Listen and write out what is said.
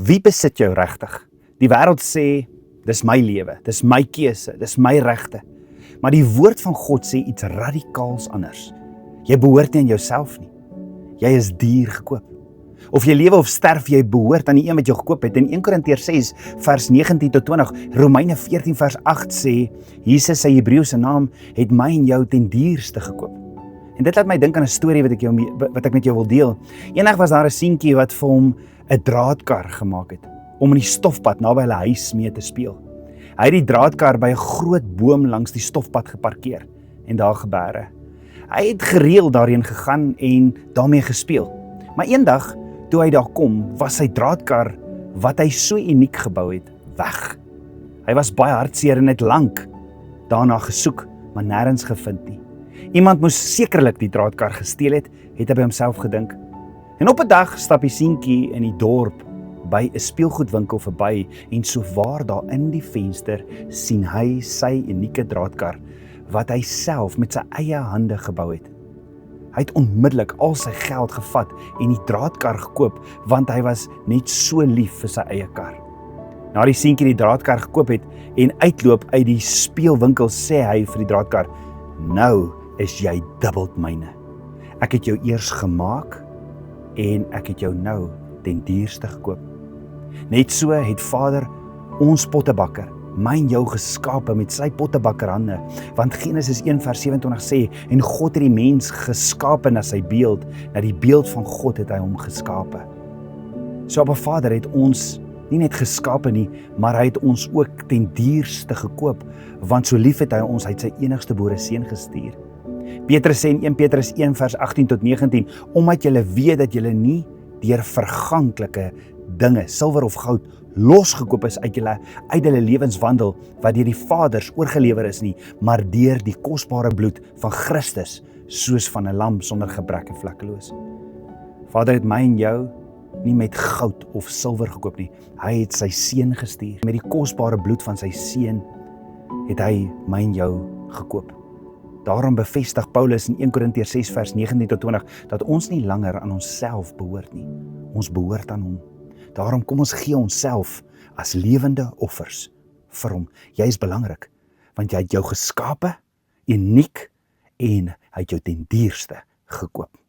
Wie besit jou regtig? Die wêreld sê, dis my lewe, dis my keuse, dis my regte. Maar die woord van God sê iets radikaals anders. Jy behoort nie aan jouself nie. Jy is duur gekoop. Of jy lewe of sterf, jy behoort aan die een wat jou gekoop het. In 1 Korintiërs 6 vers 19 tot 20, Romeine 14 vers 8 sê, Jesus, sy Hebreëse naam, het my en jou ten duurste gekoop. En dit laat my dink aan 'n storie wat ek met jou wil deel. Eendag was daar 'n seentjie wat vir hom 'n draadkar gemaak het, om in die stofpad naby hulle huis mee te speel. Hy het die draadkar by 'n groot boom langs die stofpad geparkeer en daar geberre. Hy het gereeld daarheen gegaan en daarmee gespeel. Maar eendag, toe hy daar kom, was sy draadkar, wat hy so uniek gebou het, weg. Hy was baie hartseer en het lank daarna gesoek, maar nêrens gevind nie. Iemand moes sekerlik die draadkar gesteel het hy by homself gedink. En op 'n dag stap die seentjie in die dorp by 'n speelgoedwinkel verby en sowaar daar in die venster sien hy sy unieke draadkar wat hy self met sy eie hande gebou het. Hy het onmiddellik al sy geld gevat en die draadkar gekoop want hy was net so lief vir sy eie kar. Na die seentjie die draadkar gekoop het en uitloop uit die speelwinkel sê hy vir die draadkar, nou is jy dubbeld myne. Ek het jou eers gemaak en ek het jou nou ten duurste gekoop. Net so het Vader ons pottebakker, my en jou geskape met sy pottebakkerhande, want Genesis 1 vers 27 sê, en God het die mens geskape na sy beeld, na die beeld van God het hy hom geskape. So Abba Vader het ons nie net geskape nie, maar hy het ons ook ten duurste gekoop, want so lief het hy ons, hy het sy enigstgebore seun gestuur. Petrus sê in 1 Petrus 1 vers 18 tot 19, omdat julle weet dat julle nie deur verganklike dinge, silwer of goud, losgekoop is uit julle lewenswandel, wat deur die Vaders oorgelewer is nie, maar deur die kosbare bloed van Christus, soos van 'n lam sonder gebrek en vlekkeloos. Vader het my en jou nie met goud of silwer gekoop nie, hy het sy seun gestuur. Met die kosbare bloed van sy seun het hy my en jou gekoop. Daarom bevestig Paulus in 1 Korintiërs 6 vers 19 tot 20, dat ons nie langer aan onsself behoort nie, ons behoort aan hom. Daarom kom ons gee onsself as lewende offers vir hom. Jy is belangrik, want jy het jou geskape, uniek, en hy het jou ten duurste gekoop.